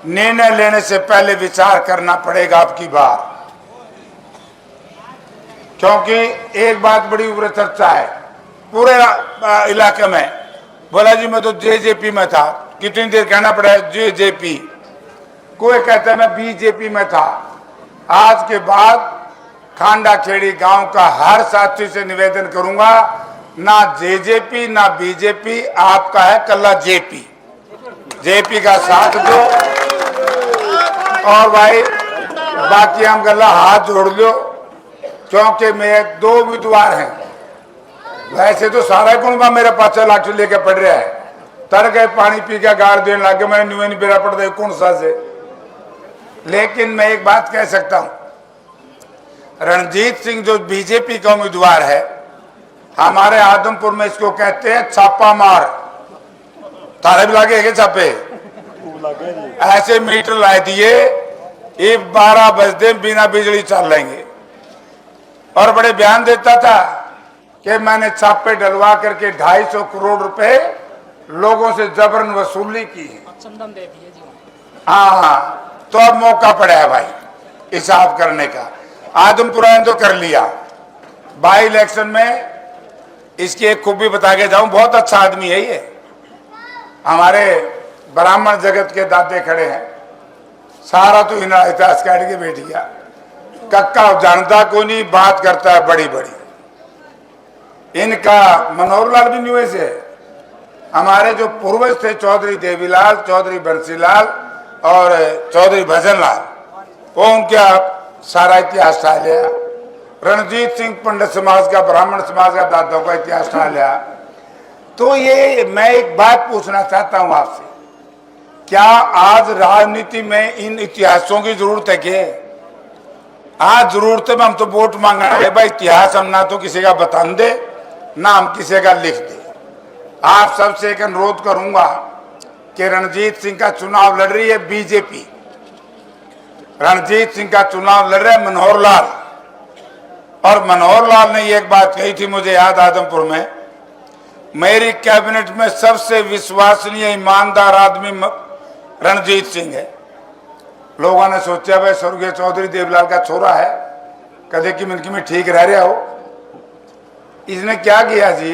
निर्णय लेने से पहले विचार करना पड़ेगा आपकी बार, क्योंकि एक बात बड़ी उग्र चर्चा है पूरे इलाके में। बोला जी मैं तो जेजेपी में था, कितनी देर कहना पड़ा जेजेपी, कोई कहता है मैं बीजेपी में था। आज के बाद खांडा खेड़ी गांव का हर साथी से निवेदन करूंगा, ना जेजेपी ना बीजेपी, आपका है कल्ला जेपी, जेपी का साथ दो। और भाई बाकी हम गल्ला हाथ जोड़ लो, क्योंकि मेरे 2 उम्मीदवार हैं। वैसे तो सारा कुंबा मेरे पास लाठी लेके पड़ रहा है, तर गए पानी पी के गाड़ देने लगे, मैंने न्यू नहीं बेरा पड़ रहा कौन सा से। लेकिन मैं एक बात कह सकता हूं, रणजीत सिंह जो बीजेपी का उम्मीदवार है, हमारे आदमपुर में इसको कहते हैं छापा मार। तारे भी लगे छापे, ऐसे मीटर ला दिए, ये 12 बजे बिना बिजली चल लेंगे। और बड़े बयान देता था कि मैंने छापे डलवा करके 250 करोड़ रुपए लोगों से जबरन वसूली की है। हाँ, तो अब मौका पड़ा है भाई हिसाब करने का। आदमपुर ने तो कर लिया, बाई इलेक्शन में इसकी एक खूबी बता के जाऊं, बहुत अच्छा आदमी है ये। हमारे ब्राह्मण जगत के दादे खड़े हैं, सारा तो इतिहास काट के बैठ गया। कक्का जानता को नहीं, बात करता है बड़ी बड़ी। इनका मनोहर लाल भी न्यूए से, हमारे जो पूर्वज थे चौधरी देवीलाल, चौधरी बंसीलाल और चौधरी भजनलाल, वो उनका सारा इतिहास था लिया। रणजीत सिंह पंडित समाज का, ब्राह्मण समाज का दादों का इतिहास था लिया। तो ये मैं एक बात पूछना चाहता हूं आपसे, क्या आज राजनीति में इन इतिहासों की जरूरत है? क्या आज जरूरत है? हम तो वोट मांगना है भाई, इतिहास हम ना तो किसी का बता दे ना हम किसी का लिख दे। आप सबसे एक अनुरोध करूंगा कि रणजीत सिंह का चुनाव लड़ रही है बीजेपी, रणजीत सिंह का चुनाव लड़ रहे हैं मनोहर लाल। और मनोहर लाल ने एक बात कही थी, मुझे याद, आदमपुर में, मेरी कैबिनेट में सबसे विश्वसनीय ईमानदार आदमी रणजीत सिंह है। लोगों ने सोचा भाई स्वर्गीय चौधरी देवलाल का छोरा है, कदे की मिनकी में ठीक रह रहा हो। इसने क्या किया जी,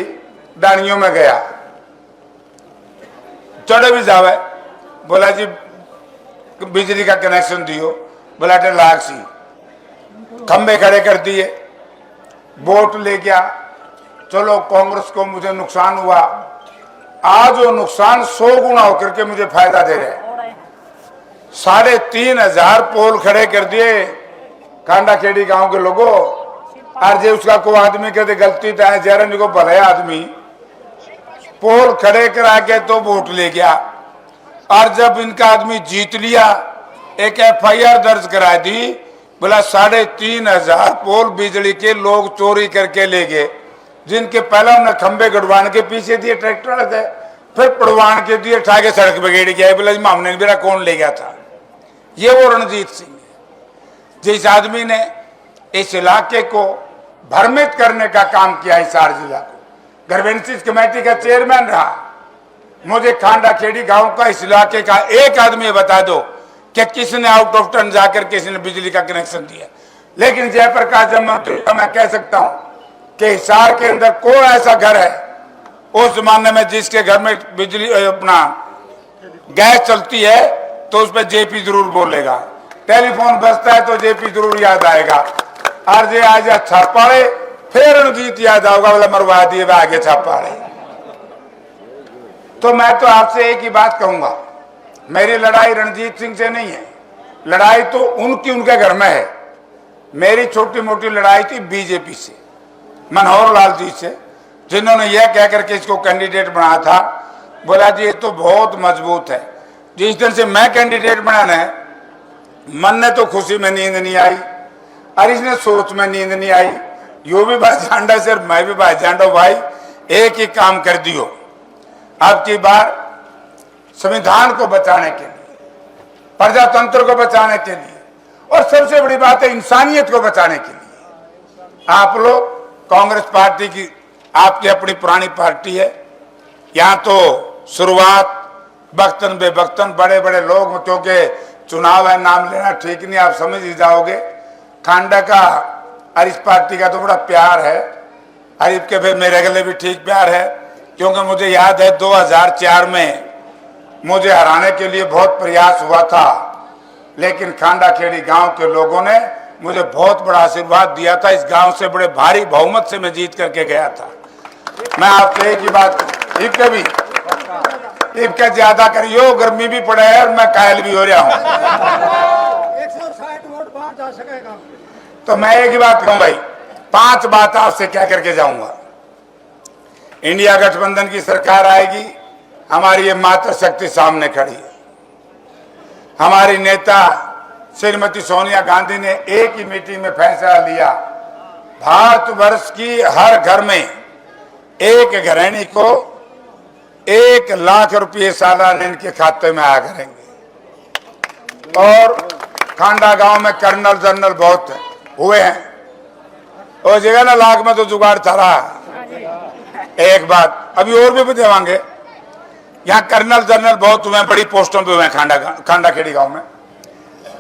डानियों में गया, चढ़े भी जावे, बोला जी बिजली का कनेक्शन दियो, बोला 1.5 लाख सी, खंबे खड़े कर दिए, वोट ले गया। चलो कांग्रेस को मुझे नुकसान हुआ, आज वो नुकसान 100 गुना होकर के मुझे फायदा दे रहे हैं। 3,500 पोल खड़े कर दिए कांडा खेड़ी गांव के लोगों। और जे उसका कोई आदमी कहते गलती तो है, जयरन को भले आदमी पोल खड़े करा के तो वोट ले गया। और जब इनका आदमी जीत लिया, एक FIR दर्ज करा दी, बोला 3,500 पोल बिजली के लोग चोरी करके ले गए, जिनके पहले उन्हें खंबे गड़वान के पीछे दिए ट्रैक्टर वाले थे, फिर पड़वान के दिए, ठाके सड़क पे गेड़ गया। बोला मामले मेरा कौन ले गया था? ये वो रणजीत सिंह है जिस आदमी ने इस इलाके को भ्रमित करने का काम किया। हिसार जिला को ग्रीवेंसेस कमेटी का चेयरमैन रहा। मुझे खांडा खेड़ी गांव का, इस इलाके का एक आदमी बता दो कि किसने आउट ऑफ टर्न जाकर किसने बिजली का कनेक्शन दिया। लेकिन जयप्रकाश जब मंत्री, मैं कह सकता हूं कि हिसार के अंदर कोई ऐसा घर है उस जमाने में जिसके घर में बिजली अपना गैस चलती है तो उस पर जेपी जरूर बोलेगा, टेलीफोन बजता है तो जेपी जरूर याद आएगा। और जे आज छापाड़े, फिर रणजीत याद आओगा, बोला मरवा दिए आगे छापाड़े। तो मैं तो आपसे एक ही बात कहूंगा, मेरी लड़ाई रणजीत सिंह से नहीं है, लड़ाई तो उनके घर में है। मेरी छोटी मोटी लड़ाई थी बीजेपी से, मनोहर लाल जी से, जिन्होंने यह कहकर के इसको कैंडिडेट बनाया था। बोला जी ये तो बहुत मजबूत है। जिस दिन से मैं कैंडिडेट बनाना है, मन ने तो खुशी में नींद नहीं आई, और इसने सोच में नींद नहीं आई। यो भी भाई झांडा सर, मैं भी भाई झांडो, भाई एक ही काम कर दियो, अब की बार संविधान को बचाने के लिए, प्रजातंत्र को बचाने के लिए, और सबसे बड़ी बात है इंसानियत को बचाने के लिए। आप लोग कांग्रेस पार्टी की, आपकी अपनी पुरानी पार्टी है, यहाँ तो शुरुआत बख्तन बेबख्तन बड़े बड़े लोग, क्योंकि चुनाव है, नाम लेना ठीक नहीं, आप समझ ही जाओगे। खांडा का और इस पार्टी का तो बड़ा प्यार है, हरीफ के फिर मेरे गले भी ठीक प्यार है, क्योंकि मुझे याद है 2004 में मुझे हराने के लिए बहुत प्रयास हुआ था, लेकिन खांडा खेड़ी गांव के लोगों ने मुझे बहुत बड़ा आशीर्वाद दिया था। इस गांव से बड़े भारी बहुमत से मैं जीत करके गया था। मैं आपसे एक ही बात, इनका ज्यादा करियो, गर्मी भी पड़े है और मैं कायल भी हो रहा हूँ। 160 वोट बाहर जा सकेगा। तो मैं एक ही बात कहूँ भाई, 5 बात आपसे क्या करके जाऊंगा। इंडिया गठबंधन की सरकार आएगी, हमारी ये मातृ शक्ति सामने खड़ी है। हमारी नेता श्रीमती सोनिया गांधी ने एक ही मीटिंग में फैसला लिया, भारतवर्ष की हर घर में एक गृहिणी को 1 लाख रुपये सालाना इनके खाते में आया करेंगे। और खांडा गांव में कर्नल जनरल बहुत हुए हैं, और जगह ना लाख में तो जुगाड़ था रहा। एक बात अभी और भी देवांगे, यहाँ कर्नल जनरल बहुत हुए हैं, बड़ी पोस्टों पे हुए हैं खांडा खेड़ी गांव में।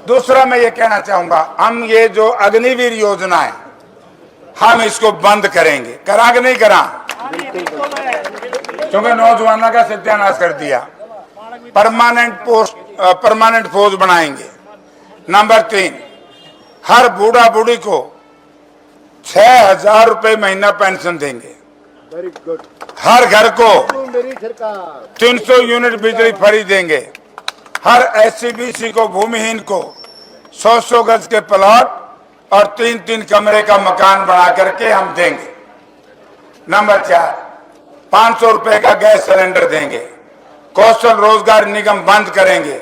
दूसरा मैं ये कहना चाहूंगा, हम ये जो अग्निवीर योजना है हम इसको बंद करेंगे, करा कि नहीं करा, क्योंकि नौजवानों का सत्यानाश कर दिया। परमानेंट फौज बनाएंगे। नंबर 3, हर बूढ़ा बूढ़ी को 6,000 रुपए महीना पेंशन देंगे। Very good. हर घर को मेरी सरकार 300 यूनिट बिजली फ्री देंगे। हर SC/BC को, भूमिहीन को 100 गज के प्लॉट और 3-3 कमरे का मकान बना करके हम देंगे। नंबर 4, 500 रुपए का गैस सिलेंडर देंगे। कौशल रोजगार निगम बंद करेंगे।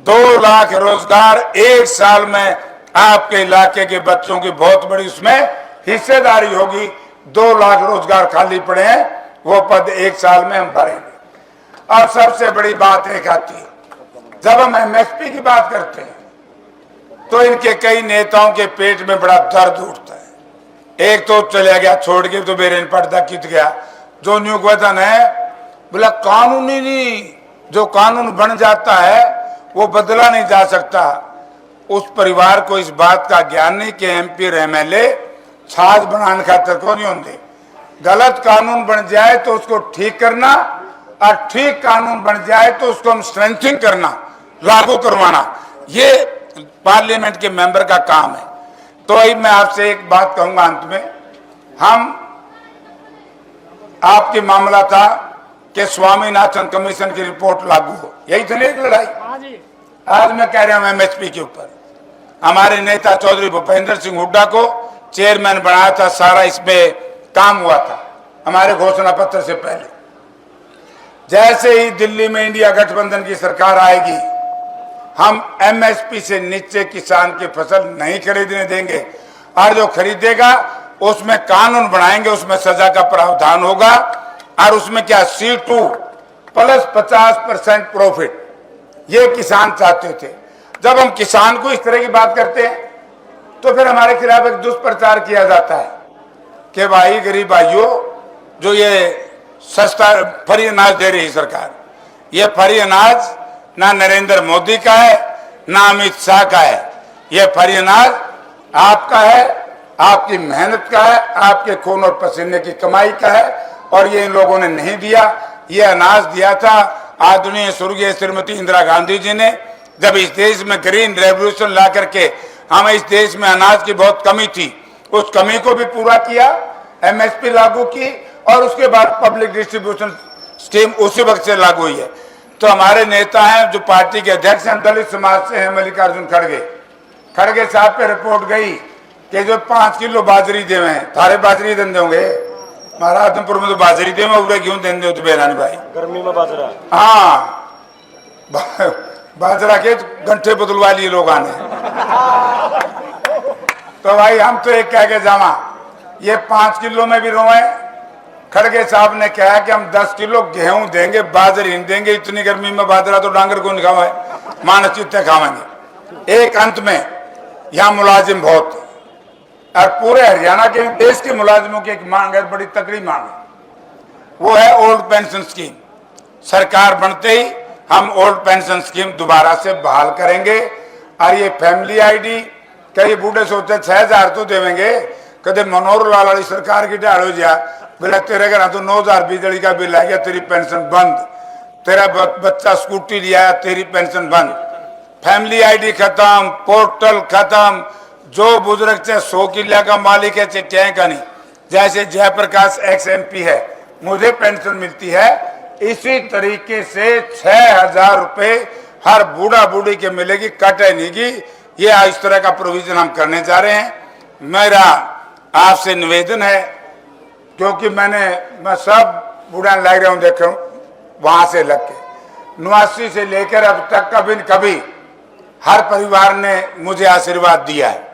2 लाख रोजगार 1 साल में आपके इलाके के बच्चों की बहुत बड़ी उसमें हिस्सेदारी होगी। 2 लाख रोजगार खाली पड़े हैं, वो पद 1 साल में हम भरेंगे। और सबसे बड़ी बात एक आती है, जब हम MSP की बात करते हैं तो इनके कई नेताओं के पेट में बड़ा दर्द उठता है। एक तो चला गया छोड़ के, तो बेरेन पर्दा कित गया। जो न्यू वतन है बोला कानूनी नहीं, जो कानून बन जाता है वो बदला नहीं जा सकता। उस परिवार को इस बात का ज्ञान नहीं कि MP और MLA छाछ बनाने खातर को नहीं होंगे। गलत कानून बन जाए तो उसको ठीक करना, और ठीक कानून बन जाए तो उसको हम स्ट्रेंथिंग करना, लागू करवाना, ये पार्लियामेंट के मेंबर का काम है। तो अभी मैं आपसे एक बात कहूंगा अंत में, हम आपकी मामला था कि स्वामीनाथन कमीशन की रिपोर्ट लागू हो, यही थी एक लड़ाई। आज मैं कह रहा हूं MSP के ऊपर हमारे नेता चौधरी भूपेंद्र सिंह हुड्डा को चेयरमैन बनाया था, सारा इसमें काम हुआ था हमारे घोषणा पत्र से पहले। जैसे ही दिल्ली में इंडिया गठबंधन की सरकार आएगी, हम MSP से नीचे किसान की फसल नहीं खरीदने देंगे, और जो खरीदेगा उसमें कानून बनाएंगे, उसमें सजा का प्रावधान होगा। और उसमें क्या C2 प्लस 50% प्रॉफिट, ये किसान चाहते थे। जब हम किसान को इस तरह की बात करते हैं तो फिर हमारे खिलाफ एक दुष्प्रचार किया जाता है कि भाई गरीब भाइयों, जो ये सस्ता फ्री अनाज दे रही सरकार, ये फ्री अनाज ना नरेंद्र मोदी का है ना अमित शाह का है, ये फ्री अनाज आपका है, आपकी मेहनत का है, आपके खून और पसीने की कमाई का है, और ये इन लोगों ने नहीं दिया। ये अनाज दिया था आदरणीय स्वर्गीय श्रीमती इंदिरा गांधी जी ने, जब इस देश में ग्रीन रेवोल्यूशन ला करके हमें इस देश में अनाज की बहुत कमी थी, उस कमी को भी पूरा किया, MSP लागू की, और उसके बाद पब्लिक डिस्ट्रीब्यूशन स्कीम उसी वक्त से लागू हुई है। तो हमारे नेता हैं जो पार्टी के अध्यक्ष हैं, दलित समाज से हैं, मल्लिकार्जुन खड़गे साहब पे रिपोर्ट गई कि जो 5 किलो बाजरी दे हैं, थारे बाजरी दें दोगे, महाराज आदमपुर में तो बाजरी दे, उड़े क्यों दें दो तो बेरानी भाई, गर्मी में बाजरा, हाँ बाजरा के घंटे बदलवा लिए लोग आने। तो भाई हम तो एक कह के जावा, ये 5 किलो में भी रोए। खड़गे साहब ने कहा कि हम 10 किलो गेहूं देंगे, बाजरी नहीं देंगे, इतनी गर्मी में बाजरा तो डांगर को नहीं खावे, मानस चित्ते खावेंगे। एक अंत में यहाँ मुलाजिम बहुत, और पूरे हरियाणा के देश के मुलाजिमों की एक मांग है, बड़ी तकड़ी मांग है, वो है ओल्ड पेंशन स्कीम। सरकार बनते ही हम ओल्ड पेंशन स्कीम दोबारा से बहाल करेंगे। और ये फैमिली आईडी कई बूढ़े सोचते 6,000 तो देवेंगे, कदे मनोहर लाल वाली सरकार की ढाल हो जा बोला तेरे घर तो 9,000 बिजली का बिल आ गया, तेरी पेंशन बंद, तेरा बच्चा स्कूटी लिया तेरी पेंशन बंद, फैमिली आईडी खत्म, पोर्टल खत्म। जो बुजुर्ग से 100 किला का मालिक है चाहे का नहीं, जैसे जयप्रकाश एक्स MP है मुझे पेंशन मिलती है, इसी तरीके से 6,000 रुपए हर बूढ़ा बूढ़ी के मिलेगी, कटे नहीं की। ये इस तरह का प्रोविजन हम करने जा रहे हैं। मेरा आपसे निवेदन है, क्योंकि मैं सब बूढ़ा लग रहा हूँ, देख रहा हूँ वहां से लग के 89 से लेकर अब तक कभी न कभी हर परिवार ने मुझे आशीर्वाद दिया है।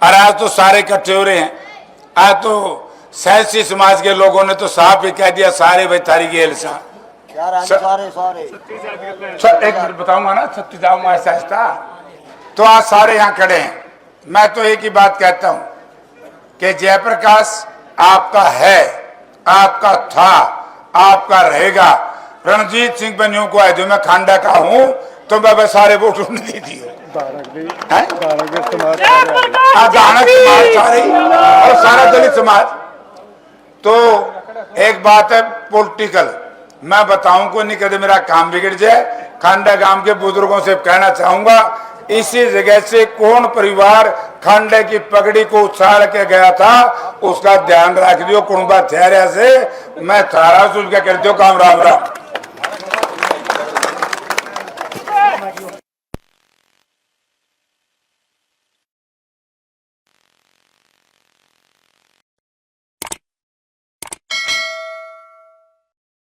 और आज तो सारे इकट्ठे हो रहे हैं। आज तो सैसी समाज के लोगों ने तो साफ ही कह दिया सारे भाई तारी गेल सा एक मिनट बताऊंगा ना, छत्ती जाऊंगा ऐसा ऐसा। तो आज सारे यहाँ खड़े हैं। मैं तो एक ही बात कहता हूं कि जयप्रकाश आपका है, आपका था, आपका रहेगा। रणजीत सिंह बनियों को है जो मैं खांडा का हूं, तो मैं सारे वोट नहीं दिए समाज सारे और सारा दलित समाज। तो एक बात है पॉलिटिकल, मैं बताऊं को नहीं कदे मेरा काम बिगड़ जाए। खांडा गांव के बुजुर्गों से कहना चाहूंगा, इसी जगह से कौन परिवार खांडे की पगड़ी को उछाल के गया था उसका ध्यान रख दियो। कुणबा ठहरे से मैं थारा सुन के कर दियो काम। राम राम।